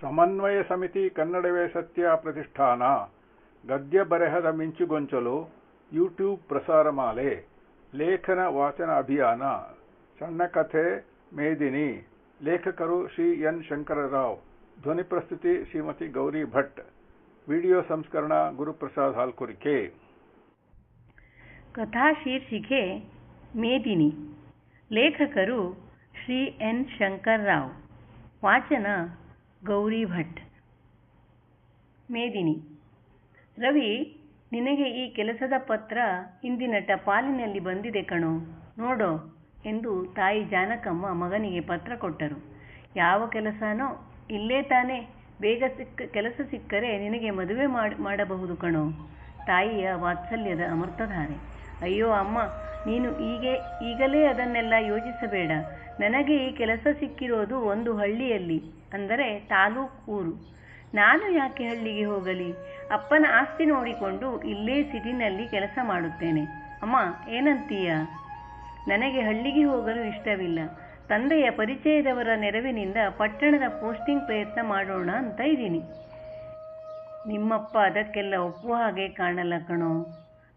ಸಮನ್ವಯ ಸಮಿತಿ ಕನ್ನಡವೇ ಸತ್ಯ ಪ್ರತಿಷ್ಠಾನ ಗದ್ಯ ಬರೆಹದ ಮಿಂಚುಗೊಂಚಲು ಯೂಟ್ಯೂಬ್ ಪ್ರಸಾರಮಾಲೆ ಲೇಖನ ವಾಚನ ಅಭಿಯಾನ ಸಣ್ಣ ಕಥೆ ಮೇದಿನಿ ಲೇಖಕರು ಶ್ರೀ ಎನ್ ಶಂಕರರಾವ್ ಧ್ವನಿ ಪ್ರಸ್ತುತಿ ಶ್ರೀಮತಿ ಗೌರಿ ಭಟ್ ವಿಡಿಯೋ ಸಂಸ್ಕರಣ ಗುರುಪ್ರಸಾದ್ ಹಾಲ್ಕುರಿಕೆ ಕಥಾ ಶೀರ್ಷಿಕೆ ಮೇದಿನಿ ಲೇಖಕರು ಶ್ರೀ ಎನ್ ಶಂಕರರಾವ್ ವಾಚನ ಗೌರಿ ಭಟ್ ಮೇದಿನಿ ರವಿ, ನಿನಗೆ ಈ ಕೆಲಸದ ಪತ್ರ ಇಂದಿನ ಟಪಾಲಿನಲ್ಲಿ ಬಂದಿದೆ ಕಣೋ, ನೋಡೋ ಎಂದು ತಾಯಿ ಜಾನಕಮ್ಮ ಮಗನಿಗೆ ಪತ್ರ ಕೊಟ್ಟರು. ಯಾವ ಕೆಲಸನೋ, ಇಲ್ಲೇ ತಾನೇ, ಬೇಗ ಕೆಲಸ ಸಿಕ್ಕರೆ ನಿನಗೆ ಮದುವೆ ಮಾಡಬಹುದು ಕಣೋ. ತಾಯಿಯ ವಾತ್ಸಲ್ಯದ ಅಮೃತಧಾರೆ. ಅಯ್ಯೋ ಅಮ್ಮ, ನೀನು ಈಗಲೇ ಅದನ್ನೆಲ್ಲ ಯೋಚಿಸಬೇಡ. ನನಗೆ ಈ ಕೆಲಸ ಸಿಕ್ಕಿರೋದು ಒಂದು ಹಳ್ಳಿಯಲ್ಲಿ, ಅಂದರೆ ತಾಲೂಕು ಊರು. ನಾನು ಯಾಕೆ ಹಳ್ಳಿಗೆ ಹೋಗಲಿ? ಅಪ್ಪನ ಆಸ್ತಿ ನೋಡಿಕೊಂಡು ಇಲ್ಲೇ ಸಿಟಿನಲ್ಲಿ ಕೆಲಸ ಮಾಡುತ್ತೇನೆ. ಅಮ್ಮ, ಏನಂತೀಯ? ನನಗೆ ಹಳ್ಳಿಗೆ ಹೋಗಲು ಇಷ್ಟವಿಲ್ಲ. ತಂದೆಯ ಪರಿಚಯದವರ ನೆರವಿನಿಂದ ಪಟ್ಟಣದ ಪೋಸ್ಟಿಂಗ್ ಪ್ರಯತ್ನ ಮಾಡೋಣ ಅಂತ ಇದ್ದೀನಿ. ನಿಮ್ಮಪ್ಪ ಅದಕ್ಕೆಲ್ಲ ಒಪ್ಪುವ ಹಾಗೆ ಕಾಣಲ್ಲ ಕಣೋ.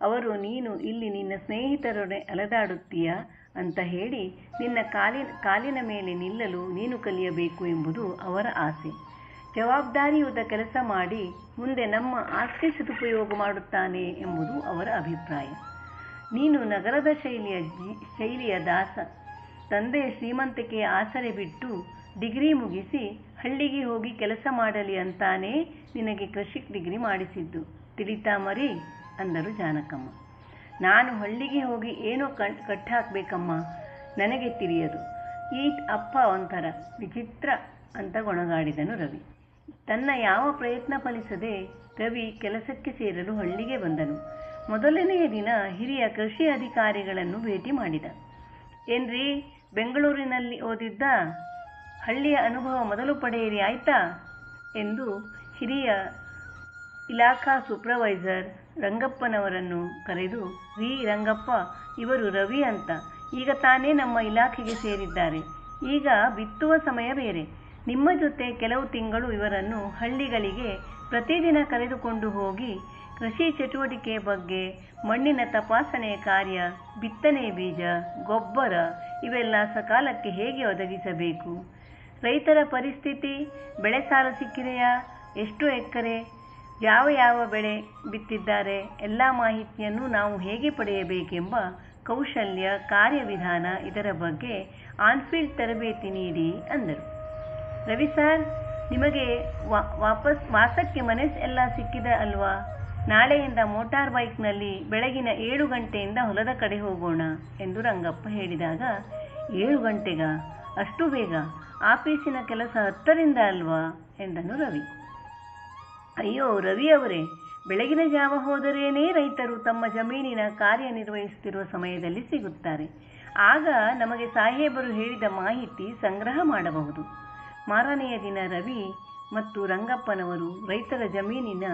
ಅವರು ನೀನು ಇಲ್ಲಿ ನಿನ್ನ ಸ್ನೇಹಿತರೊಡನೆ ಅಲೆದಾಡುತ್ತೀಯ ಅಂತ ಹೇಳಿ ನಿನ್ನ ಕಾಲಿನ ಮೇಲೆ ನಿಲ್ಲಲು ನೀನು ಕಲಿಯಬೇಕು ಎಂಬುದು ಅವರ ಆಸೆ. ಜವಾಬ್ದಾರಿಯುತ ಕೆಲಸ ಮಾಡಿ ಮುಂದೆ ನಮ್ಮ ಆಸ್ತಿ ಸದುಪಯೋಗ ಮಾಡುತ್ತಾನೆ ಎಂಬುದು ಅವರ ಅಭಿಪ್ರಾಯ. ನೀನು ನಗರದ ಶೈಲಿಯ ದಾಸ. ತಂದೆಯ ಶ್ರೀಮಂತಿಕೆಯ ಆಸರೆ ಬಿಟ್ಟು ಡಿಗ್ರಿ ಮುಗಿಸಿ ಹಳ್ಳಿಗೆ ಹೋಗಿ ಕೆಲಸ ಮಾಡಲಿ ಅಂತಾನೇ ನಿನಗೆ ಕೃಷಿ ಡಿಗ್ರಿ ಮಾಡಿಸಿದ್ದು, ತಿಳಿತಾ ಮರಿ ಅಂದರು ಜಾನಕಮ್ಮ. ನಾನು ಹಳ್ಳಿಗೆ ಹೋಗಿ ಏನೋ ಕಟ್ಟಾಕಬೇಕಮ್ಮ, ನನಗೆ ತಿಳಿಯದು. ಈ ಅಪ್ಪ ಒಂಥರ ವಿಚಿತ್ರ ಅಂತ ಗೊಣಗಾಡಿದನು ರವಿ. ತನ್ನ ಯಾವ ಪ್ರಯತ್ನ ಫಲಿಸದೆ ರವಿ ಕೆಲಸಕ್ಕೆ ಸೇರಲು ಹಳ್ಳಿಗೆ ಬಂದನು. ಮೊದಲನೆಯ ದಿನ ಹಿರಿಯ ಕೃಷಿ ಅಧಿಕಾರಿಗಳನ್ನು ಭೇಟಿ ಮಾಡಿದ. ಏನ್ರಿ, ಬೆಂಗಳೂರಿನಲ್ಲಿ ಓದಿದ್ದ, ಹಳ್ಳಿಯ ಅನುಭವ ಮೊದಲು ಪಡೆಯಿರಿ ಆಯ್ತಾ ಎಂದು ಹಿರಿಯ ಇಲಾಖಾ ಸೂಪರ್ವೈಸರ್ ರಂಗಪ್ಪನವರನ್ನು ಕರೆದು, ರೀ ರಂಗಪ್ಪ, ಇವರು ರವಿ ಅಂತ, ಈಗ ತಾನೇ ನಮ್ಮ ಇಲಾಖೆಗೆ ಸೇರಿದ್ದಾರೆ. ಈಗ ಬಿತ್ತುವ ಸಮಯ ಬೇರೆ. ನಿಮ್ಮ ಜೊತೆ ಕೆಲವು ತಿಂಗಳು ಇವರನ್ನು ಹಳ್ಳಿಗಳಿಗೆ ಪ್ರತಿದಿನ ಕರೆದುಕೊಂಡು ಹೋಗಿ ಕೃಷಿ ಚಟುವಟಿಕೆ ಬಗ್ಗೆ, ಮಣ್ಣಿನ ತಪಾಸಣೆಯ ಕಾರ್ಯ, ಬಿತ್ತನೆ ಬೀಜ, ಗೊಬ್ಬರ ಇವೆಲ್ಲ ಸಕಾಲಕ್ಕೆ ಹೇಗೆ ಒದಗಿಸಬೇಕು, ರೈತರ ಪರಿಸ್ಥಿತಿ, ಬೆಳೆ ಸಾಲ ಸಿಕ್ಕಿದೆಯಾ, ಎಷ್ಟು ಎಕರೆ, ಯಾವ ಬೆಳೆ ಬಿತ್ತಿದ್ದಾರೆ, ಎಲ್ಲ ಮಾಹಿತಿಯನ್ನು ನಾವು ಹೇಗೆ ಪಡೆಯಬೇಕೆಂಬ ಕೌಶಲ್ಯ, ಕಾರ್ಯವಿಧಾನ ಇದರ ಬಗ್ಗೆ ಆನ್ಫೀಲ್ಡ್ ತರಬೇತಿ ನೀಡಿ ಅಂದರು. ರವಿ ಸರ್, ನಿಮಗೆ ವಾಸಕ್ಕೆ ಮನೆ ಎಲ್ಲ ಸಿಕ್ಕಿದೆ ಅಲ್ವಾ? ನಾಳೆಯಿಂದ ಮೋಟಾರ್ ಬೈಕ್ನಲ್ಲಿ ಬೆಳಗಿನ 7 ಗಂಟೆಯಿಂದ ಹೊಲದ ಕಡೆ ಹೋಗೋಣ ಎಂದು ರಂಗಪ್ಪ ಹೇಳಿದಾಗ, 7 ಗಂಟೆಗಾ? ಅಷ್ಟು ಬೇಗ? ಆಫೀಸಿನ ಕೆಲಸ 10ರಿಂದ ಅಲ್ವಾ ಎಂದನು ರವಿ. ಅಯ್ಯೋ ರವಿ ಅವರೇ, ಬೆಳಗಿನ ಜಾವ ಹೋದರೇನೇ ರೈತರು ತಮ್ಮ ಜಮೀನಿನ ಕಾರ್ಯನಿರ್ವಹಿಸುತ್ತಿರುವ ಸಮಯದಲ್ಲಿ ಸಿಗುತ್ತಾರೆ. ಆಗ ನಮಗೆ ಸಾಹೇಬರು ಹೇಳಿದ ಮಾಹಿತಿ ಸಂಗ್ರಹ ಮಾಡಬಹುದು. ಮಾರನೆಯ ದಿನ ರವಿ ಮತ್ತು ರಂಗಪ್ಪನವರು ರೈತರ ಜಮೀನಿನ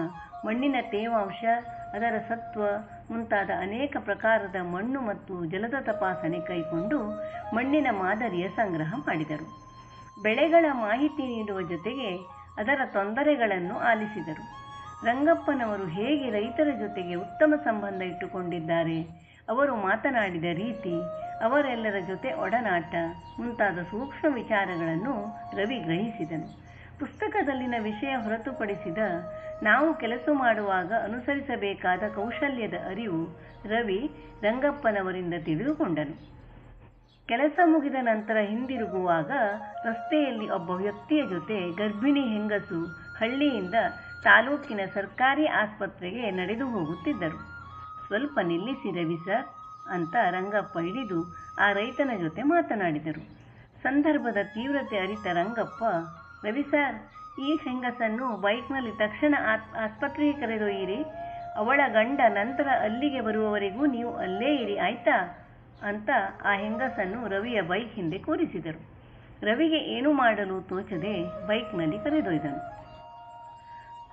ಮಣ್ಣಿನ ತೇವಾಂಶ, ಅದರ ಸತ್ವ ಮುಂತಾದ ಅನೇಕ ಪ್ರಕಾರದ ಮಣ್ಣು ಮತ್ತು ಜಲದ ತಪಾಸಣೆ ಕೈಗೊಂಡು ಮಣ್ಣಿನ ಮಾದರಿಯ ಸಂಗ್ರಹ ಮಾಡಿದರು. ಬೆಳೆಗಳ ಮಾಹಿತಿ ನೀಡುವ ಜೊತೆಗೆ ಅದರ ತೊಂದರೆಗಳನ್ನು ಆಲಿಸಿದರು. ರಂಗಪ್ಪನವರು ಹೇಗೆ ರೈತರ ಜೊತೆಗೆ ಉತ್ತಮ ಸಂಬಂಧ ಇಟ್ಟುಕೊಂಡಿದ್ದಾರೆ, ಅವರು ಮಾತನಾಡಿದ ರೀತಿ, ಅವರೆಲ್ಲರ ಜೊತೆ ಒಡನಾಟ ಮುಂತಾದ ಸೂಕ್ಷ್ಮ ವಿಚಾರಗಳನ್ನು ರವಿ ಗ್ರಹಿಸಿದನು. ಪುಸ್ತಕದಲ್ಲಿನ ವಿಷಯ ಹೊರತುಪಡಿಸಿದ ನಾವು ಕೆಲಸ ಮಾಡುವಾಗ ಅನುಸರಿಸಬೇಕಾದ ಕೌಶಲ್ಯದ ಅರಿವು ರವಿ ರಂಗಪ್ಪನವರಿಂದ ತಿಳಿದುಕೊಂಡನು. ಕೆಲಸ ಮುಗಿದ ನಂತರ ಹಿಂದಿರುಗುವಾಗ ರಸ್ತೆಯಲ್ಲಿ ಒಬ್ಬ ವ್ಯಕ್ತಿಯ ಜೊತೆ ಗರ್ಭಿಣಿ ಹೆಂಗಸು ಹಳ್ಳಿಯಿಂದ ತಾಲೂಕಿನ ಸರ್ಕಾರಿ ಆಸ್ಪತ್ರೆಗೆ ನಡೆದು ಹೋಗುತ್ತಿದ್ದರು. ಸ್ವಲ್ಪ ನಿಲ್ಲಿಸಿ ರವಿ ಸರ್ ಅಂತ ರಂಗಪ್ಪ ಹಿಡಿದು ಆ ರೈತನ ಜೊತೆ ಮಾತನಾಡಿದರು. ಸಂದರ್ಭದ ತೀವ್ರತೆ ಅರಿತ ರಂಗಪ್ಪ, ರವಿ ಸರ್, ಈ ಹೆಂಗಸನ್ನು ಬೈಕ್ನಲ್ಲಿ ತಕ್ಷಣ ಆಸ್ಪತ್ರೆಗೆ ಕರೆದೊಯ್ಯಿರಿ. ಅವಳ ಗಂಡ ನಂತರ ಅಲ್ಲಿಗೆ ಬರುವವರೆಗೂ ನೀವು ಅಲ್ಲೇ ಇರಿ ಆಯ್ತಾ ಅಂತ ಆ ಹೆಂಗಸನ್ನು ರವಿಯ ಬೈಕ್ ಹಿಂದೆ ಕೂರಿಸಿದರು. ರವಿಗೆ ಏನು ಮಾಡಲು ತೋಚದೆ ಬೈಕ್ನಲ್ಲಿ ಕರೆದೊಯ್ದನು.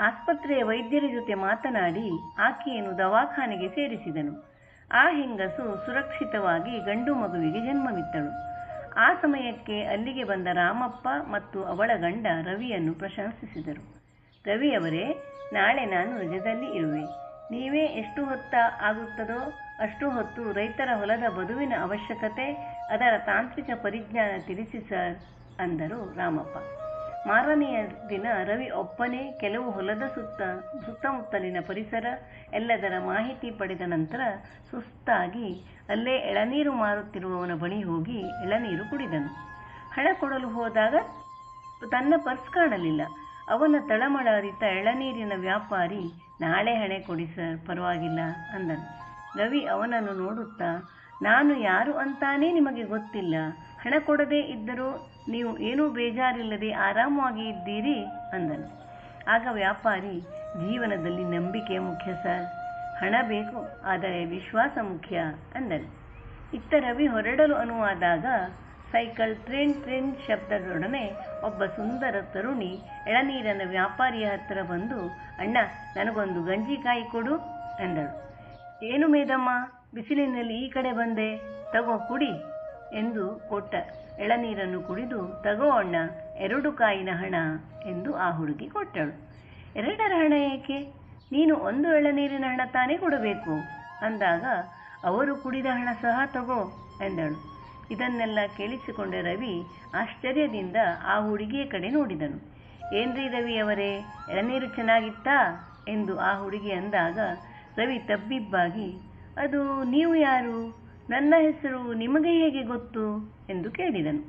ಆಸ್ಪತ್ರೆಯ ವೈದ್ಯರ ಜೊತೆ ಮಾತನಾಡಿ ಆಕೆಯನ್ನು ದವಾಖಾನೆಗೆ ಸೇರಿಸಿದನು. ಆ ಹೆಂಗಸು ಸುರಕ್ಷಿತವಾಗಿ ಗಂಡು ಮಗುವಿಗೆ ಜನ್ಮವಿತ್ತಳು. ಆ ಸಮಯಕ್ಕೆ ಅಲ್ಲಿಗೆ ಬಂದ ರಾಮಪ್ಪ ಮತ್ತು ಅವಳ ಗಂಡ ರವಿಯನ್ನು ಪ್ರಶಂಸಿಸಿದರು. ರವಿಯವರೇ, ನಾಳೆ ನಾನು ರಜದಲ್ಲಿ ಇರುವೆ. ನೀವೇ ಎಷ್ಟು ಹೊತ್ತ ಆಗುತ್ತದೋ ಅಷ್ಟು ಹೊತ್ತು ರೈತರ ಹೊಲದ ಬದುವಿನ ಅವಶ್ಯಕತೆ, ಅದರ ತಾಂತ್ರಿಕ ಪರಿಜ್ಞಾನ ತಿಳಿಸಿ ಸರ್ ಅಂದರು ರಾಮಪ್ಪ. ಮಾರನೆಯ ದಿನ ರವಿ ಒಬ್ಬನೇ ಕೆಲವು ಹೊಲದ ಸುತ್ತಮುತ್ತಲಿನ ಪರಿಸರ ಎಲ್ಲದರ ಮಾಹಿತಿ ಪಡೆದ ನಂತರ ಸುಸ್ತಾಗಿ ಅಲ್ಲೇ ಎಳನೀರು ಮಾರುತ್ತಿರುವವನ ಬಳಿ ಹೋಗಿ ಎಳನೀರು ಕುಡಿದನು. ಹಣ ಕೊಡಲು ಹೋದಾಗ ತನ್ನ ಪರ್ಸ್ ಕಾಣಲಿಲ್ಲ. ಅವನ ತಳಮಳ ಅರಿತ ಎಳನೀರಿನ ವ್ಯಾಪಾರಿ, ನಾಳೆ ಹಣೆ ಕೊಡಿ ಸರ್, ಪರವಾಗಿಲ್ಲ ಅಂದನು. ರವಿ ಅವನನ್ನು ನೋಡುತ್ತಾ, ನಾನು ಯಾರು ಅಂತಾನೇ ನಿಮಗೆ ಗೊತ್ತಿಲ್ಲ. ಹಣ ಕೊಡದೇ ಇದ್ದರೂ ನೀವು ಏನೂ ಬೇಜಾರಿಲ್ಲದೆ ಆರಾಮವಾಗಿ ಇದ್ದೀರಿ ಅಂದನು. ಆಗ ವ್ಯಾಪಾರಿ, ಜೀವನದಲ್ಲಿ ನಂಬಿಕೆ ಮುಖ್ಯ ಸರ್, ಹಣ ಬೇಕು ಆದರೆ ವಿಶ್ವಾಸ ಮುಖ್ಯ ಅಂದನು. ಇತ್ತ ರವಿ ಹೊರಡಲು ಅನುವಾದಾಗ ಸೈಕಲ್ ಟ್ರಿನ್ ಟ್ರಿನ್ ಶಬ್ದದೊಡನೆ ಒಬ್ಬ ಸುಂದರ ತರುಣಿ ಎಳನೀರಿನ ವ್ಯಾಪಾರಿಯ ಹತ್ತಿರ ಬಂದು, ಅಣ್ಣ, ನನಗೊಂದು ಗಂಜಿಕಾಯಿ ಕೊಡು ಎಂದಳು. ಏನು ಮೇದಮ್ಮ, ಬಿಸಿಲಿನಲ್ಲಿ ಈ ಕಡೆ ಬಂದೆ, ತಗೋ ಕುಡಿ ಎಂದು ಕೊಟ್ಟ ಎಳನೀರನ್ನು ಕುಡಿದು, ತಗೋ ಅಣ್ಣ, 2 ಕಾಯಿನ ಹಣ ಎಂದು ಆ ಹುಡುಗಿ ಕೊಟ್ಟಳು. 2ರ ಹಣ ಏಕೆ? ನೀನು 1 ಎಳನೀರಿನ ಹಣ ತಾನೇ ಕೊಡಬೇಕು ಅಂದಾಗ, ಅವರು ಕುಡಿದ ಹಣ ಸಹ ತಗೋ ಎಂದಳು. ಇದನ್ನೆಲ್ಲ ಕೇಳಿಸಿಕೊಂಡ ರವಿ ಆಶ್ಚರ್ಯದಿಂದ ಆ ಹುಡುಗಿಯ ಕಡೆ ನೋಡಿದನು. ಏನ್ರಿ ರವಿಯವರೇ, ಎಳನೀರು ಚೆನ್ನಾಗಿತ್ತಾ ಎಂದು ಆ ಹುಡುಗಿ ಅಂದಾಗ ರವಿ ತಬ್ಬಿಬ್ಬಾಗಿ, ಅದು ನೀವು ಯಾರು? ನನ್ನ ಹೆಸರು ನಿಮಗೆ ಹೇಗೆ ಗೊತ್ತು ಎಂದು ಕೇಳಿದನು.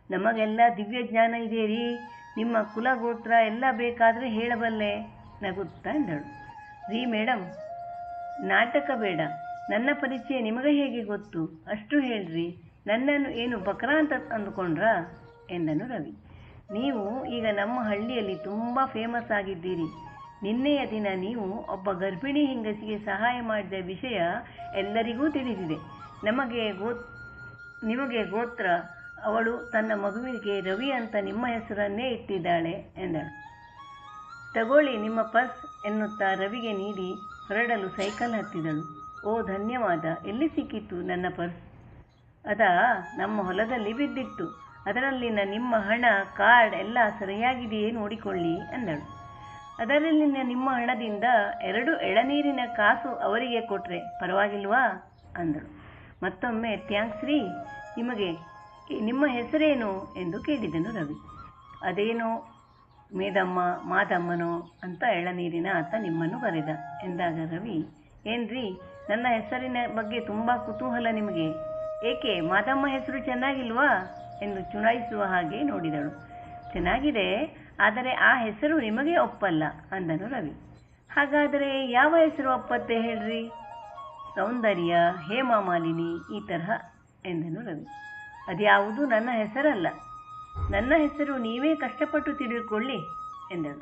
ನಮಗೆಲ್ಲ ದಿವ್ಯ ಜ್ಞಾನ ಇದೆ ರೀ, ನಿಮ್ಮ ಕುಲ ಗೋತ್ರ ಎಲ್ಲ ಬೇಕಾದರೆ ಹೇಳಬಲ್ಲೆ ನಗುತ್ತಾ ಎಂದಳು. ರೀ ಮೇಡಮ್, ನಾಟಕ ಬೇಡ, ನನ್ನ ಪರಿಚಯ ನಿಮಗೆ ಹೇಗೆ ಗೊತ್ತು ಅಷ್ಟು ಹೇಳ್ರಿ, ನನ್ನನ್ನು ಏನು ಬಕ್ರಾ ಅಂತ ಅಂದುಕೊಂಡ್ರಾ ಎಂದನು ರವಿ. ನೀವು ಈಗ ನಮ್ಮ ಹಳ್ಳಿಯಲ್ಲಿ ತುಂಬ ಫೇಮಸ್ ಆಗಿದ್ದೀರಿ. ನಿನ್ನೆಯ ದಿನ ನೀವು ಒಬ್ಬ ಗರ್ಭಿಣಿ ಹೆಂಗಸಿಗೆ ಸಹಾಯ ಮಾಡಿದ ವಿಷಯ ಎಲ್ಲರಿಗೂ ತಿಳಿದಿದೆ. ನಿಮಗೆ ಗೋತ್ರ, ಅವಳು ತನ್ನ ಮಗುವಿಗೆ ರವಿ ಅಂತ ನಿಮ್ಮ ಹೆಸರನ್ನೇ ಇಟ್ಟಿದ್ದಾಳೆ ಎಂದಳು. ತಗೊಳ್ಳಿ ನಿಮ್ಮ ಪರ್ಸ್ ಎನ್ನುತ್ತಾ ರವಿಗೆ ನೀಡಿ ಹೊರಡಲು ಸೈಕಲ್ ಹತ್ತಿದಳು. ಓ ಧನ್ಯವಾದ, ಎಲ್ಲಿ ಸಿಕ್ಕಿತು ನನ್ನ ಪರ್ಸ್? ಅದಾ, ನಮ್ಮ ಹೊಲದಲ್ಲಿ ಬಿದ್ದಿತ್ತು. ಅದರಲ್ಲಿನ ನಿಮ್ಮ ಹಣ, ಕಾರ್ಡ್ ಎಲ್ಲ ಸರಿಯಾಗಿದೆಯೇ ನೋಡಿಕೊಳ್ಳಿ ಎಂದಳು. ಅದರಲ್ಲಿನ ನಿಮ್ಮ ಹಣದಿಂದ 2 ಎಳನೀರಿನ ಕಾಸು ಅವರಿಗೆ ಕೊಟ್ರೆ ಪರವಾಗಿಲ್ವಾ ಅಂದಳು. ಮತ್ತೊಮ್ಮೆ ಥ್ಯಾಂಕ್ಸ್ ರೀ, ನಿಮ್ಮ ಹೆಸರೇನು ಎಂದು ಕೇಳಿದನು ರವಿ. ಅದೇನೋ ಮೇದಮ್ಮ, ಮಾದಮ್ಮನೋ ಅಂತ ಎಳನೀರಿನ ಆತ ನಿಮ್ಮನ್ನು ಬರೆದ ಎಂದಾಗ ರವಿ, ಏನ್ರಿ, ನನ್ನ ಹೆಸರಿನ ಬಗ್ಗೆ ತುಂಬ ಕುತೂಹಲ ನಿಮಗೆ? ಏಕೆ, ಮಾದಮ್ಮ ಹೆಸರು ಚೆನ್ನಾಗಿಲ್ವಾ ಎಂದು ಚುನಾಯಿಸುವ ಹಾಗೆ ನೋಡಿದಳು. ಚೆನ್ನಾಗಿದೆ, ಆದರೆ ಆ ಹೆಸರು ನಿಮಗೆ ಒಪ್ಪಲ್ಲ ಅಂದನು ರವಿ. ಹಾಗಾದರೆ ಯಾವ ಹೆಸರು ಒಪ್ಪತ್ತೆ ಹೇಳ್ರಿ? ಸೌಂದರ್ಯ, ಹೇಮಾಮಾಲಿನಿ, ಈ ತರಹ ಎಂದನು ರವಿ. ಅದ್ಯಾವುದು ನನ್ನ ಹೆಸರಲ್ಲ, ನನ್ನ ಹೆಸರು ನೀವೇ ಕಷ್ಟಪಟ್ಟು ತಿಳಿದುಕೊಳ್ಳಿ ಎಂದಳು.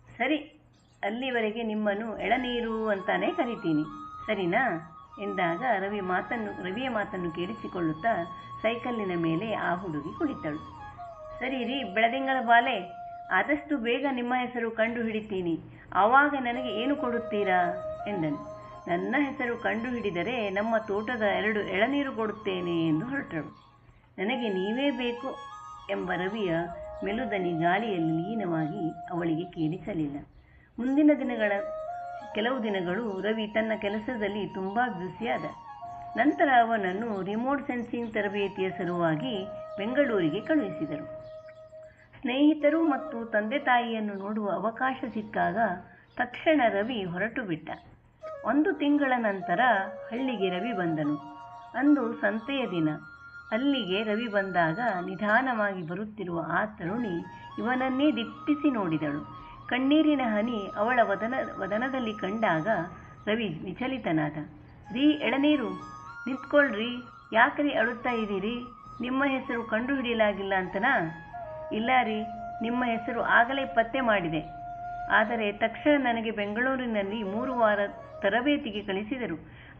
ಸರಿ, ಅಲ್ಲಿವರೆಗೆ ನಿಮ್ಮನ್ನು ಎಳನೀರು ಅಂತಾನೆ ಕರಿತೀನಿ, ಸರಿನಾ ಎಂದಾಗ ರವಿಯ ಮಾತನ್ನು ಕೇಳಿಸಿಕೊಳ್ಳುತ್ತಾ ಸೈಕಲ್ಲಿನ ಮೇಲೆ ಆ ಹುಡುಗಿ ಕುಳಿತಳು. ಸರಿ ರೀ ಬೆಳದಿಂಗಳ ಬಾಲೆ, ಆದಷ್ಟು ಬೇಗ ನಿಮ್ಮ ಹೆಸರು ಕಂಡು ಹಿಡಿತೀನಿ, ಆವಾಗ ನನಗೆ ಏನು ಕೊಡುತ್ತೀರಾ ಎಂದನು. ನನ್ನ ಹೆಸರು ಕಂಡು ಹಿಡಿದರೆ ನಮ್ಮ ತೋಟದ 2 ಎಳನೀರು ಕೊಡುತ್ತೇನೆ ಎಂದು ಹೊರಟಳು. ನನಗೆ ನೀವೇ ಬೇಕು ಎಂಬ ರವಿಯ ಮೆಲುದನಿ ಗಾಳಿಯಲ್ಲಿ ಲೀನವಾಗಿ ಅವಳಿಗೆ ಕೇಳಿಸಲಿಲ್ಲ. ಮುಂದಿನ ಕೆಲವು ದಿನಗಳು ರವಿ ತನ್ನ ಕೆಲಸದಲ್ಲಿ ತುಂಬ ಬ್ಯುಸಿಯಾದ. ನಂತರ ಅವನನ್ನು ರಿಮೋಟ್ ಸೆನ್ಸಿಂಗ್ ತರಬೇತಿಯ ಸಲುವಾಗಿ ಬೆಂಗಳೂರಿಗೆ ಕಳುಹಿಸಿದರು. ಸ್ನೇಹಿತರು ಮತ್ತು ತಂದೆ ತಾಯಿಯನ್ನು ನೋಡುವ ಅವಕಾಶ ಸಿಕ್ಕಾಗ ತಕ್ಷಣ ರವಿ ಹೊರಟು ಬಿಟ್ಟ. 1 ತಿಂಗಳ ನಂತರ ಹಳ್ಳಿಗೆ ರವಿ ಬಂದನು. ಅಂದು ಸಂತೆಯ ದಿನ. ಅಲ್ಲಿಗೆ ರವಿ ಬಂದಾಗ ನಿಧಾನವಾಗಿ ಬರುತ್ತಿರುವ ಆ ತರುಣಿ ಇವನನ್ನೇ ದಿಟ್ಟಿಸಿ ನೋಡಿದಳು. ಕಣ್ಣೀರಿನ ಹನಿ ಅವಳ ವದನದಲ್ಲಿ ಕಂಡಾಗ ರವಿ ವಿಚಲಿತನಾದ. ರೀ ಎಳನೀರು, ನಿಂತ್ಕೊಳ್ರಿ, ಯಾಕ್ರಿ ಅಳುತ್ತಾ ಇದ್ದೀರಿ? ನಿಮ್ಮ ಹೆಸರು ಕಂಡು ಹಿಡಿಯಲಾಗಿಲ್ಲ ಅಂತನಾ? ಇಲ್ಲ ರೀ, ನಿಮ್ಮ ಹೆಸರು ಆಗಲೇ ಪತ್ತೆ ಮಾಡಿದೆ, ಆದರೆ ತಕ್ಷಣ ನನಗೆ ಬೆಂಗಳೂರಿನಲ್ಲಿ 3 ವಾರ ತರಬೇತಿಗೆ ಕಳಿಸಿದರು.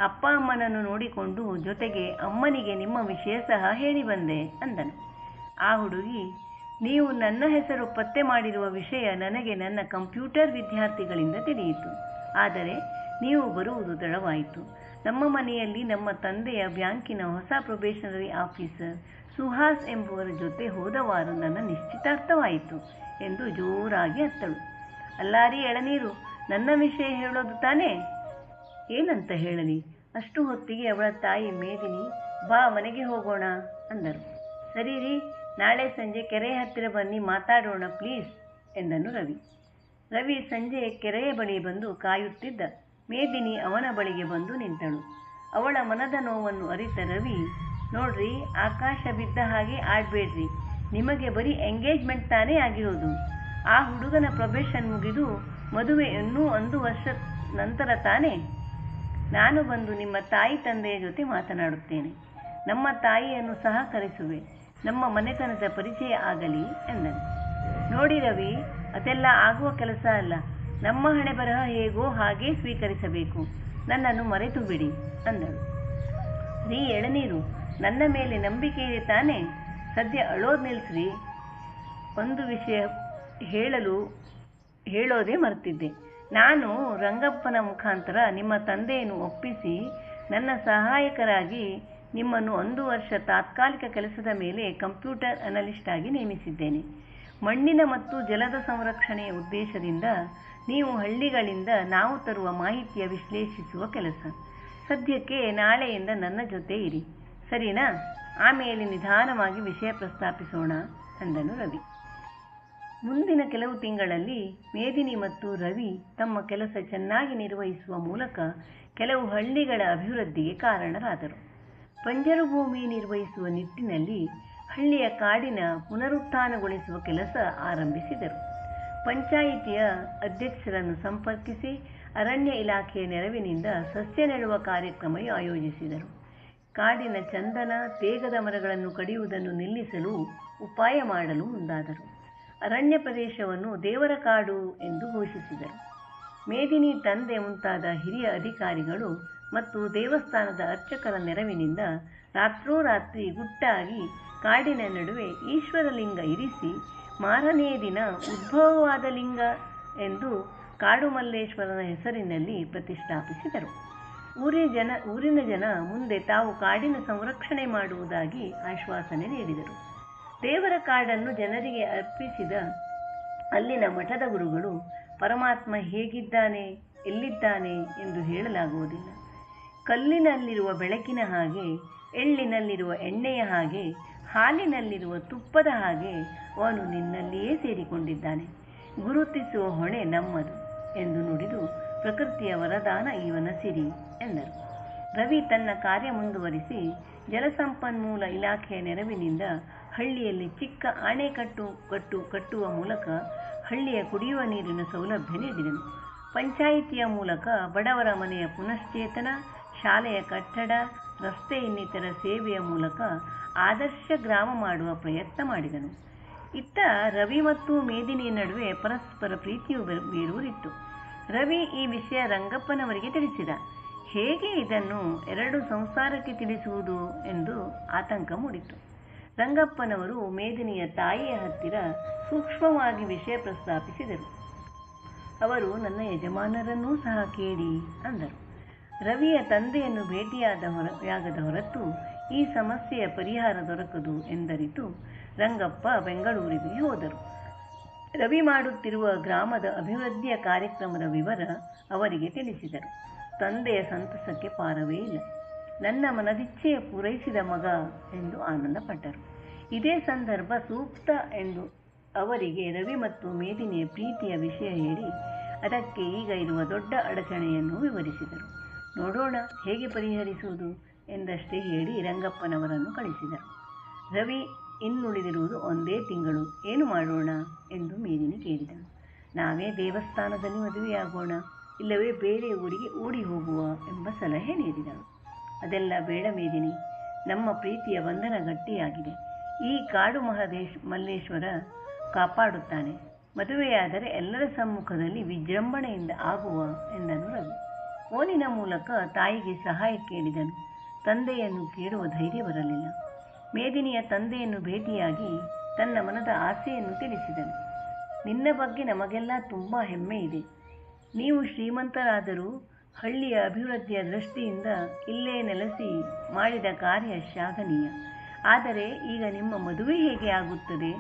ಅಪ್ಪ ಅಮ್ಮನನ್ನು ನೋಡಿಕೊಂಡು ಜೊತೆಗೆ ಅಮ್ಮನಿಗೆ ನಿಮ್ಮ ವಿಷಯ ಸಹ ಹೇಳಿ ಬಂದೆ ಅಂದನು. ಆ ಹುಡುಗಿ, ನೀವು ನನ್ನ ಹೆಸರು ಪತ್ತೆ ಮಾಡಿರುವ ವಿಷಯ ನನಗೆ ನನ್ನ ಕಂಪ್ಯೂಟರ್ ವಿದ್ಯಾರ್ಥಿಗಳಿಂದ ತಿಳಿಯಿತು. ಆದರೆ ನೀವು ಬರುವುದು ತಡವಾಯಿತು. ನಮ್ಮ ಮನೆಯಲ್ಲಿ ನಮ್ಮ ತಂದೆಯ ಬ್ಯಾಂಕಿನ ಹೊಸ ಪ್ರೊಬೇಷನರಿ ಆಫೀಸರ್ ಸುಹಾಸ್ ಎಂಬುವರ ಜೊತೆ ಹೋದ ವಾರ ನನ್ನ ನಿಶ್ಚಿತಾರ್ಥವಾಯಿತು ಎಂದು ಜೋರಾಗಿ ಅತ್ತಳು. ಅಲ್ಲಾರಿ ಎಳನೀರು, ನನ್ನ ವಿಷಯ ಹೇಳೋದು ತಾನೇ? ಏನಂತ ಹೇಳಲಿ? ಅಷ್ಟು ಹೊತ್ತಿಗೆ ಅವಳ ತಾಯಿ ಮೇದಿನಿ, ಬಾ ಮನೆಗೆ ಹೋಗೋಣ ಅಂದರು. ಸರಿ ರೀ, ನಾಳೆ ಸಂಜೆ ಕೆರೆಯ ಹತ್ತಿರ ಬನ್ನಿ, ಮಾತಾಡೋಣ ಪ್ಲೀಸ್ ಎಂದನು ರವಿ. ರವಿ ಸಂಜೆ ಕೆರೆಯ ಬಳಿ ಬಂದು ಕಾಯುತ್ತಿದ್ದ. ಮೇದಿನಿ ಅವನ ಬಳಿಗೆ ಬಂದು ನಿಂತಳು. ಅವಳ ಮನದ ನೋವನ್ನು ಅರಿತ ರವಿ, ನೋಡ್ರಿ, ಆಕಾಶ ಬಿದ್ದ ಹಾಗೆ ಆಡ್ಬೇಡ್ರಿ, ನಿಮಗೆ ಬರೀ ಎಂಗೇಜ್ಮೆಂಟ್ ತಾನೇ ಆಗಿರೋದು. ಆ ಹುಡುಗನ ಪ್ರೊಬೇಷನ್ ಮುಗಿದು ಮದುವೆ ಇನ್ನೂ 1 ವರ್ಷ ನಂತರ ತಾನೇ. ನಾನು ಬಂದು ನಿಮ್ಮ ತಾಯಿ ತಂದೆಯ ಜೊತೆ ಮಾತನಾಡುತ್ತೇನೆ, ನಮ್ಮ ತಾಯಿಯನ್ನು ಸಹ ಕರೆಸುವೆ, ನಮ್ಮ ಮನೆತನದ ಪರಿಚಯ ಆಗಲಿ ಎಂದನು. ನೋಡಿ ರವಿ, ಅದೆಲ್ಲ ಆಗುವ ಕೆಲಸ ಅಲ್ಲ. ನಮ್ಮ ಹಣೆ ಬರಹ ಹೇಗೋ ಹಾಗೇ ಸ್ವೀಕರಿಸಬೇಕು. ನನ್ನನ್ನು ಮರೆತು ಬಿಡಿ ಅಂದಳು. ರೀ ಎಳನೀರು, ನನ್ನ ಮೇಲೆ ನಂಬಿಕೆ ಇದೆ ತಾನೇ? ಸದ್ಯ ಅಳೋದು ನಿಲ್ಲಿಸ್ರಿ. ಒಂದು ವಿಷಯ ಹೇಳೋದೇ ಮರ್ತಿದ್ದೆ. ನಾನು ರಂಗಪ್ಪನ ಮುಖಾಂತರ ನಿಮ್ಮ ತಂದೆಯನ್ನು ಒಪ್ಪಿಸಿ ನನ್ನ ಸಹಾಯಕರಾಗಿ ನಿಮ್ಮನ್ನು 1 ವರ್ಷ ತಾತ್ಕಾಲಿಕ ಕೆಲಸದ ಮೇಲೆ ಕಂಪ್ಯೂಟರ್ ಅನಲಿಸ್ಟ್ ಆಗಿ ನೇಮಿಸಿದ್ದೇನೆ. ಮಣ್ಣಿನ ಮತ್ತು ಜಲದ ಸಂರಕ್ಷಣೆಯ ಉದ್ದೇಶದಿಂದ ನೀವು ಹಳ್ಳಿಗಳಿಂದ ನಾವು ತರುವ ಮಾಹಿತಿಯ ವಿಶ್ಲೇಷಿಸುವ ಕೆಲಸ. ಸದ್ಯಕ್ಕೆ ನಾಳೆಯಿಂದ ನನ್ನ ಜೊತೆ ಇರಿ, ಸರಿನಾ? ಆಮೇಲೆ ನಿಧಾನವಾಗಿ ವಿಷಯ ಪ್ರಸ್ತಾಪಿಸೋಣ ಎಂದನು ರವಿ. ಮುಂದಿನ ಕೆಲವು ತಿಂಗಳಲ್ಲಿ ಮೇದಿನಿ ಮತ್ತು ರವಿ ತಮ್ಮ ಕೆಲಸ ಚೆನ್ನಾಗಿ ನಿರ್ವಹಿಸುವ ಮೂಲಕ ಕೆಲವು ಹಳ್ಳಿಗಳ ಅಭಿವೃದ್ಧಿಗೆ ಕಾರಣರಾದರು. ಬಂಜರು ಭೂಮಿ ನಿರ್ವಹಿಸುವ ನಿಟ್ಟಿನಲ್ಲಿ ಹಳ್ಳಿಯ ಕಾಡಿನ ಪುನರುತ್ಥಾನಗೊಳಿಸುವ ಕೆಲಸ ಆರಂಭಿಸಿದರು. ಪಂಚಾಯಿತಿಯ ಅಧ್ಯಕ್ಷರನ್ನು ಸಂಪರ್ಕಿಸಿ ಅರಣ್ಯ ಇಲಾಖೆಯ ನೆರವಿನಿಂದ ಸಸ್ಯ ನೆಡುವ ಕಾರ್ಯಕ್ರಮ ಆಯೋಜಿಸಿದರು. ಕಾಡಿನ ಚಂದನ, ತೇಗದ ಮರಗಳನ್ನು ಕಡಿಯುವುದನ್ನು ನಿಲ್ಲಿಸಲು ಉಪಾಯ ಮಾಡಲು ಮುಂದಾದರು. ಅರಣ್ಯ ಪ್ರದೇಶವನ್ನು ದೇವರ ಕಾಡು ಎಂದು ಘೋಷಿಸಿದರು. ಮೇದಿನಿ ತಂದೆ ಮುಂತಾದ ಹಿರಿಯ ಅಧಿಕಾರಿಗಳು ಮತ್ತು ದೇವಸ್ಥಾನದ ಅರ್ಚಕರ ನೆರವಿನಿಂದ ರಾತ್ರೋರಾತ್ರಿ ಗುಟ್ಟಾಗಿ ಕಾಡಿನ ನಡುವೆ ಈಶ್ವರಲಿಂಗ ಇರಿಸಿ ಮಾರನೆಯ ದಿನ ಉದ್ಭವವಾದ ಲಿಂಗ ಎಂದು ಕಾಡುಮಲ್ಲೇಶ್ವರನ ಹೆಸರಿನಲ್ಲಿ ಪ್ರತಿಷ್ಠಾಪಿಸಿದರು. ಊರಿನ ಜನ ಮುಂದೆ ತಾವು ಕಾಡಿನ ಸಂರಕ್ಷಣೆ ಮಾಡುವುದಾಗಿ ಆಶ್ವಾಸನೆ ನೀಡಿದರು. ದೇವರ ಕಾಡನ್ನು ಜನರಿಗೆ ಅರ್ಪಿಸಿದ ಅಲ್ಲಿನ ಮಠದ ಗುರುಗಳು, ಪರಮಾತ್ಮ ಹೇಗಿದ್ದಾನೆ, ಎಲ್ಲಿದ್ದಾನೆ ಎಂದು ಹೇಳಲಾಗುವುದಿಲ್ಲ. ಕಲ್ಲಿನಲ್ಲಿರುವ ಬೆಳಕಿನ ಹಾಗೆ, ಎಳ್ಳಿನಲ್ಲಿರುವ ಎಣ್ಣೆಯ ಹಾಗೆ, ಹಾಲಿನಲ್ಲಿರುವ ತುಪ್ಪದ ಹಾಗೆ ಅವನು ನಿನ್ನಲ್ಲಿಯೇ ಸೇರಿಕೊಂಡಿದ್ದಾನೆ. ಗುರುತಿಸುವ ಹೊಣೆ ನಮ್ಮದು ಎಂದು ನುಡಿದು ಪ್ರಕೃತಿಯ ವರದಾನ ಇವನ ಸಿರಿ ಎಂದರು. ರವಿ ತನ್ನ ಕಾರ್ಯ ಮುಂದುವರಿಸಿ ಜಲಸಂಪನ್ಮೂಲ ಇಲಾಖೆಯ ನೆರವಿನಿಂದ ಹಳ್ಳಿಯಲ್ಲಿ ಚಿಕ್ಕ ಅಣೆಕಟ್ಟು ಕಟ್ಟುವ ಮೂಲಕ ಹಳ್ಳಿಯ ಕುಡಿಯುವ ನೀರಿನ ಸೌಲಭ್ಯ ನೀಡಿದನು. ಪಂಚಾಯಿತಿಯ ಮೂಲಕ ಬಡವರ ಮನೆಯ ಪುನಶ್ಚೇತನ, ಶಾಲೆಯ ಕಟ್ಟಡ, ರಸ್ತೆ ಇನ್ನಿತರ ಸೇವೆಯ ಮೂಲಕ ಆದರ್ಶ ಗ್ರಾಮ ಮಾಡುವ ಪ್ರಯತ್ನ ಮಾಡಿದನು. ಇತ್ತ ರವಿ ಮತ್ತು ಮೇದಿನಿ ನಡುವೆ ಪರಸ್ಪರ ಪ್ರೀತಿಯು ಬೇರೂರಿತ್ತು. ರವಿ ಈ ವಿಷಯ ರಂಗಪ್ಪನವರಿಗೆ ತಿಳಿಸಿದ. ಹೇಗೆ ಇದನ್ನು 2 ಸಂಸಾರಕ್ಕೆ ತಿಳಿಸುವುದು ಎಂದು ಆತಂಕ ಮೂಡಿತು. ರಂಗಪ್ಪನವರು ಮೇದಿನಿಯ ತಾಯಿಯ ಹತ್ತಿರ ಸೂಕ್ಷ್ಮವಾಗಿ ವಿಷಯ ಪ್ರಸ್ತಾಪಿಸಿದರು. ಅವರು ನನ್ನ ಯಜಮಾನರನ್ನೂ ಸಹ ಕೇಳಿ ಅಂದರು. ರವಿಯ ತಂದೆಯನ್ನು ಭೇಟಿಯಾಗದ ಹೊರತು ಈ ಸಮಸ್ಯೆಯ ಪರಿಹಾರ ದೊರಕದು ಎಂದರಿತು ರಂಗಪ್ಪ ಬೆಂಗಳೂರಿಗೆ ಹೋದರು. ರವಿ ಮಾಡುತ್ತಿರುವ ಗ್ರಾಮದ ಅಭಿವೃದ್ಧಿಯ ಕಾರ್ಯಕ್ರಮದ ವಿವರ ಅವರಿಗೆ ತಿಳಿಸಿದರು. ತಂದೆಯ ಸಂತಸಕ್ಕೆ ಪಾರವೇ ಇಲ್ಲ. ನನ್ನ ಮನದಿಚ್ಛೆಯ ಪೂರೈಸಿದ ಮಗ ಎಂದು ಆನಂದಪಟ್ಟರು. ಇದೇ ಸಂದರ್ಭ ಸೂಕ್ತ ಎಂದು ಅವರಿಗೆ ರವಿ ಮತ್ತು ಮೇದಿನಿಯ ಪ್ರೀತಿಯ ವಿಷಯ ಹೇಳಿ ಅದಕ್ಕೆ ಈಗ ಇರುವ ದೊಡ್ಡ ಅಡಚಣೆಯನ್ನು ವಿವರಿಸಿದರು. ನೋಡೋಣ ಹೇಗೆ ಪರಿಹರಿಸುವುದು ಎಂದಷ್ಟೇ ಹೇಳಿ ರಂಗಪ್ಪನವರನ್ನು ಕಳಿಸಿದರು. ರವಿ, ಇನ್ನುಳಿದಿರುವುದು 1 ತಿಂಗಳು, ಏನು ಮಾಡೋಣ ಎಂದು ಮೇದಿನಿ ಕೇಳಿದಳು. ನಾವೇ ದೇವಸ್ಥಾನದಲ್ಲಿ ಮದುವೆಯಾಗೋಣ, ಇಲ್ಲವೇ ಬೇರೆ ಊರಿಗೆ ಓಡಿ ಹೋಗುವ ಎಂಬ ಸಲಹೆ ನೀಡಿದಳು. ಅದೆಲ್ಲ ಬೇಡ ಮೇದಿನಿ, ನಮ್ಮ ಪ್ರೀತಿಯ ಬಂಧನ ಗಟ್ಟಿಯಾಗಿದೆ. ಈ ಕಾಡು ಮಲ್ಲೇಶ್ವರ ಕಾಪಾಡುತ್ತಾನೆ. ಮದುವೆಯಾದರೆ ಎಲ್ಲರ ಸಮ್ಮುಖದಲ್ಲಿ ವಿಜೃಂಭಣೆಯಿಂದ ಆಗುವ ಎಂದನು ರವಿ. ಫೋನಿನ ಮೂಲಕ ತಾಯಿಗೆ ಸಹಾಯ ಕೇಳಿದನು. ತಂದೆಯನ್ನು ಕೇಳುವ ಧೈರ್ಯ ಬರಲಿಲ್ಲ. ಮೇದಿನಿಯ ತಂದೆಯನ್ನು ಭೇಟಿಯಾಗಿ ತನ್ನ ಮನದ ಆಸೆಯನ್ನು ತಿಳಿಸಿದನು. ನಿನ್ನ ಬಗ್ಗೆ ನಮಗೆಲ್ಲ ತುಂಬ ಹೆಮ್ಮೆ ಇದೆ. ನೀವು ಶ್ರೀಮಂತರಾದರೂ ಹಳ್ಳಿಯ ಅಭಿವೃದ್ಧಿಯ ದೃಷ್ಟಿಯಿಂದ ಇಲ್ಲೇ ನೆಲೆಸಿ ಮಾಡಿದ ಕಾರ್ಯ ಶ್ಲಾಘನೀಯ. ಆದರೆ ಈಗ ನಿಮ್ಮ ಮದುವೆ ಹೇಗೆ ಆಗುತ್ತದೆ?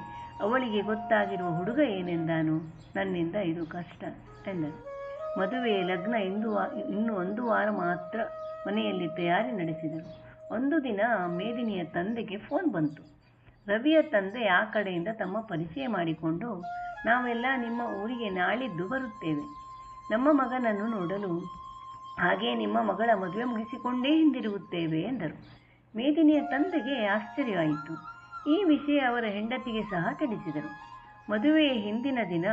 ಅವಳಿಗೆ ಗೊತ್ತಾಗಿರುವ ಹುಡುಗ ಏನೆಂದಾನು? ನನ್ನಿಂದ ಇದು ಕಷ್ಟ ಎಂದರು. ಮದುವೆಯ ಲಗ್ನ ಇನ್ನು 1 ವಾರ ಮಾತ್ರ ಮನೆಯಲ್ಲಿ ತಯಾರಿ ನಡೆಸಿದರು. ಒಂದು ದಿನ ಮೇದಿನಿಯ ತಂದೆಗೆ ಫೋನ್ ಬಂತು. ರವಿಯ ತಂದೆ ಆ ಕಡೆಯಿಂದ ತಮ್ಮ ಪರಿಚಯ ಮಾಡಿಕೊಂಡು, ನಾವೆಲ್ಲ ನಿಮ್ಮ ಊರಿಗೆ ನಾಳಿದ್ದು ಬರುತ್ತೇವೆ, ನಮ್ಮ ಮಗನನ್ನು ನೋಡಲು, ಹಾಗೆ ನಿಮ್ಮ ಮಗಳ ಮದುವೆ ಮುಗಿಸಿಕೊಂಡೇ ಹಿಂದಿರುಗುತ್ತೇವೆ ಎಂದರು. ಮೇದಿನಿಯ ತಂದೆಗೆ ಆಶ್ಚರ್ಯವಾಯಿತು. ಈ ವಿಷಯ ಅವರ ಹೆಂಡತಿಗೆ ಸಹ ತಿಳಿಸಿದರು. ಮದುವೆಯ ಹಿಂದಿನ ದಿನ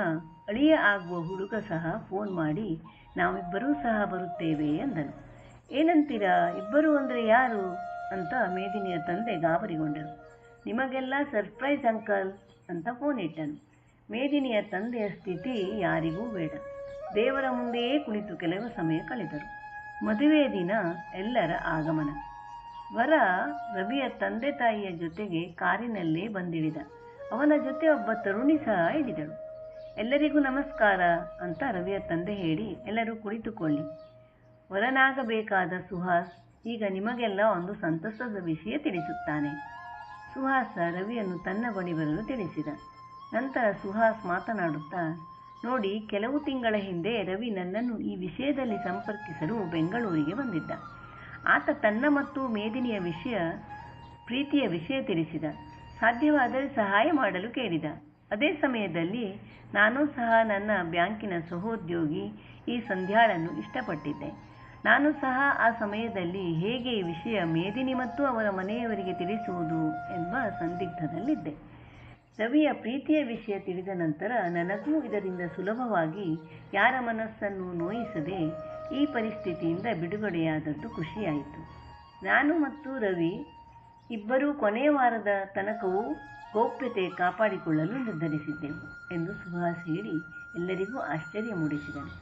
ಅಳಿಯ ಆಗುವ ಹುಡುಗ ಸಹ ಫೋನ್ ಮಾಡಿ, ನಾವಿಬ್ಬರೂ ಸಹ ಬರುತ್ತೇವೆ ಎಂದನು. ಏನಂತೀರಾ, ಇಬ್ಬರು ಅಂದರೆ ಯಾರು ಅಂತ ಮೇದಿನಿಯ ತಂದೆ ಗಾಬರಿಗೊಂಡರು. ನಿಮಗೆಲ್ಲ ಸರ್ಪ್ರೈಸ್ ಅಂಕಲ್ ಅಂತ ಫೋನ್ ಇಟ್ಟನು. ಮೇದಿನಿಯ ತಂದೆಯ ಸ್ಥಿತಿ ಯಾರಿಗೂ ಬೇಡ. ದೇವರ ಮುಂದೆಯೇ ಕುಳಿತು ಕೆಲವು ಸಮಯ ಕಳೆದರು. ಮದುವೆಯ ದಿನ ಎಲ್ಲರ ಆಗಮನ. ವರ ರವಿಯ ತಂದೆ ತಾಯಿಯ ಜೊತೆಗೆ ಕಾರಿನಲ್ಲೇ ಬಂದಿಳಿದ. ಅವನ ಜೊತೆ ಒಬ್ಬ ತರುಣಿ ಸಹ ಇಳಿದಳು. ಎಲ್ಲರಿಗೂ ನಮಸ್ಕಾರ ಅಂತ ರವಿಯ ತಂದೆ ಹೇಳಿ, ಎಲ್ಲರೂ ಕುಳಿತುಕೊಳ್ಳಿ, ವರನಾಗಬೇಕಾದ ಸುಹಾಸ್ ಈಗ ನಿಮಗೆಲ್ಲ ಒಂದು ಸಂತಸದ ವಿಷಯ ತಿಳಿಸುತ್ತಾನೆ. ಸುಹಾಸ ರವಿಯನ್ನು ತನ್ನ ಬಳಿ ಬರಲು ತಿಳಿಸಿದ. ನಂತರ ಸುಹಾಸ್ ಮಾತನಾಡುತ್ತಾ, ನೋಡಿ, ಕೆಲವು ತಿಂಗಳ ಹಿಂದೆ ರವಿ ನನ್ನನ್ನು ಈ ವಿಷಯದಲ್ಲಿ ಸಂಪರ್ಕಿಸಲು ಬೆಂಗಳೂರಿಗೆ ಬಂದಿದ್ದ. ಆತ ತನ್ನ ಮತ್ತು ಮೇದಿನಿಯ ಪ್ರೀತಿಯ ವಿಷಯ ತಿಳಿಸಿದ. ಸಾಧ್ಯವಾದರೆ ಸಹಾಯ ಮಾಡಲು ಕೇಳಿದ. ಅದೇ ಸಮಯದಲ್ಲಿ ನಾನು ಸಹ ನನ್ನ ಬ್ಯಾಂಕಿನ ಸಹೋದ್ಯೋಗಿ ಈ ಸಂಧ್ಯಾಳನ್ನು ಇಷ್ಟಪಟ್ಟಿದ್ದೆ. ನಾನು ಸಹ ಆ ಸಮಯದಲ್ಲಿ ಹೇಗೆ ಈ ವಿಷಯ ಮೇದಿನಿ ಮತ್ತು ಅವರ ಮನೆಯವರಿಗೆ ತಿಳಿಸುವುದು ಎಂಬ ಸಂದಿಗ್ಧದಲ್ಲಿದ್ದೆ. ರವಿಯ ಪ್ರೀತಿಯ ವಿಷಯ ತಿಳಿದ ನಂತರ ನನಗೂ ಇದರಿಂದ ಸುಲಭವಾಗಿ ಯಾರ ಮನಸ್ಸನ್ನು ನೋಯಿಸದೆ ಈ ಪರಿಸ್ಥಿತಿಯಿಂದ ಬಿಡುಗಡೆಯಾದದ್ದು ಖುಷಿಯಾಯಿತು. ನಾನು ಮತ್ತು ರವಿ ಇಬ್ಬರೂ ಕೊನೆಯ ವಾರದ ತನಕವೂ ಗೌಪ್ಯತೆ ಕಾಪಾಡಿಕೊಳ್ಳಲು ನಿರ್ಧರಿಸಿದ್ದೆವು ಎಂದು ಸುಹಾಸ್ ಹೇಳಿ ಎಲ್ಲರಿಗೂ ಆಶ್ಚರ್ಯ ಮೂಡಿಸಿದನು.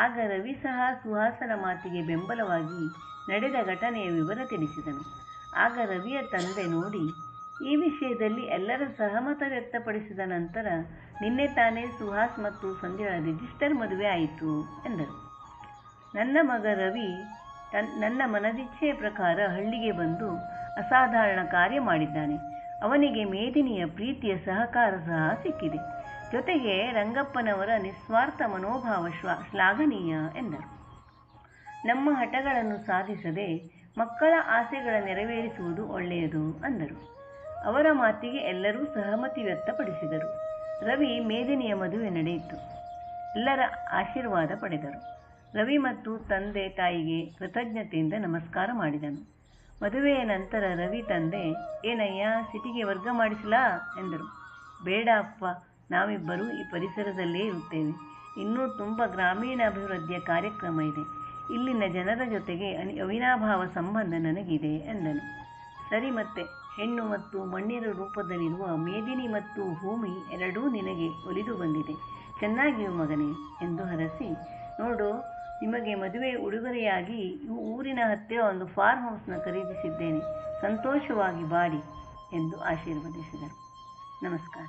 ಆಗ ರವಿ ಸಹ ಸುಹಾಸನ ಮಾತಿಗೆ ಬೆಂಬಲವಾಗಿ ನಡೆದ ಘಟನೆಯ ವಿವರ ತಿಳಿಸಿದನು. ಆಗ ರವಿಯ ತಂದೆ ನೋಡಿ, ಈ ವಿಷಯದಲ್ಲಿ ಎಲ್ಲರ ಸಹಮತ ವ್ಯಕ್ತಪಡಿಸಿದ ನಂತರ ನಿನ್ನೆ ತಾನೇ ಸುಹಾಸ್ ಮತ್ತು ಸಂಧ್ಯಾಳ ರಿಜಿಸ್ಟರ್ ಮದುವೆ ಆಯಿತು ಎಂದರು. ನನ್ನ ಮಗ ರವಿ ನನ್ನ ಮನದಿಚ್ಛೆಯ ಪ್ರಕಾರ ಹಳ್ಳಿಗೆ ಬಂದು ಅಸಾಧಾರಣ ಕಾರ್ಯ ಮಾಡಿದ್ದಾನೆ. ಅವನಿಗೆ ಮೇದಿನಿಯ ಪ್ರೀತಿಯ ಸಹಕಾರ ಸಹ ಸಿಕ್ಕಿದೆ. ಜೊತೆಗೆ ರಂಗಪ್ಪನವರ ನಿಸ್ವಾರ್ಥ ಮನೋಭಾವ ಶ್ಲಾಘನೀಯ ಎಂದರು. ನಮ್ಮ ಹಠಗಳನ್ನು ಸಾಧಿಸದೆ ಮಕ್ಕಳ ಆಸೆಗಳ ನೆರವೇರಿಸುವುದು ಒಳ್ಳೆಯದು ಅಂದರು. ಅವರ ಮಾತಿಗೆ ಎಲ್ಲರೂ ಸಹಮತಿ ವ್ಯಕ್ತಪಡಿಸಿದರು. ರವಿ ಮೇದಿನಿಯ ಮದುವೆ ನಡೆಯಿತು. ಎಲ್ಲರ ಆಶೀರ್ವಾದ ಪಡೆದರು. ರವಿ ಮತ್ತು ತಂದೆ ತಾಯಿಗೆ ಕೃತಜ್ಞತೆಯಿಂದ ನಮಸ್ಕಾರ ಮಾಡಿದನು. ಮದುವೆಯ ನಂತರ ರವಿ ತಂದೆ, ಏನಯ್ಯ ಸಿಟಿಗೆ ವರ್ಗ ಮಾಡಿಸಲಾ ಎಂದರು. ಬೇಡ ಅಪ್ಪ, ನಾವಿಬ್ಬರೂ ಈ ಪರಿಸರದಲ್ಲೇ ಇರುತ್ತೇವೆ. ಇನ್ನೂ ತುಂಬ ಗ್ರಾಮೀಣ ಅಭಿವೃದ್ಧಿಯ ಕಾರ್ಯಕ್ರಮ ಇದೆ. ಇಲ್ಲಿನ ಜನರ ಜೊತೆಗೆ ಅವಿನಾಭಾವ ಸಂಬಂಧ ನನಗಿದೆ ಎಂದನು. ಸರಿ, ಮತ್ತೆ ಹೆಣ್ಣು ಮತ್ತು ಮಣ್ಣಿನ ರೂಪದಲ್ಲಿರುವ ಮೇದಿನಿ ಮತ್ತು ಭೂಮಿ ಎರಡೂ ನಿನಗೆ ಒಲಿದು ಬಂದಿದೆ. ಚೆನ್ನಾಗಿರು ಮಗನೇ ಎಂದು ಹರಸಿ, ನೋಡು, ನಿಮಗೆ ಮದುವೆ ಉಡುಗೊರೆಯಾಗಿ ಊರಿನ ಹತ್ತಿರ ಒಂದು ಫಾರ್ಮ್ ಹೌಸ್ನ ಖರೀದಿಸಿದ್ದೇನೆ, ಸಂತೋಷವಾಗಿ ಬಾಡಿ ಎಂದು ಆಶೀರ್ವದಿಸಿದರು. ನಮಸ್ಕಾರ.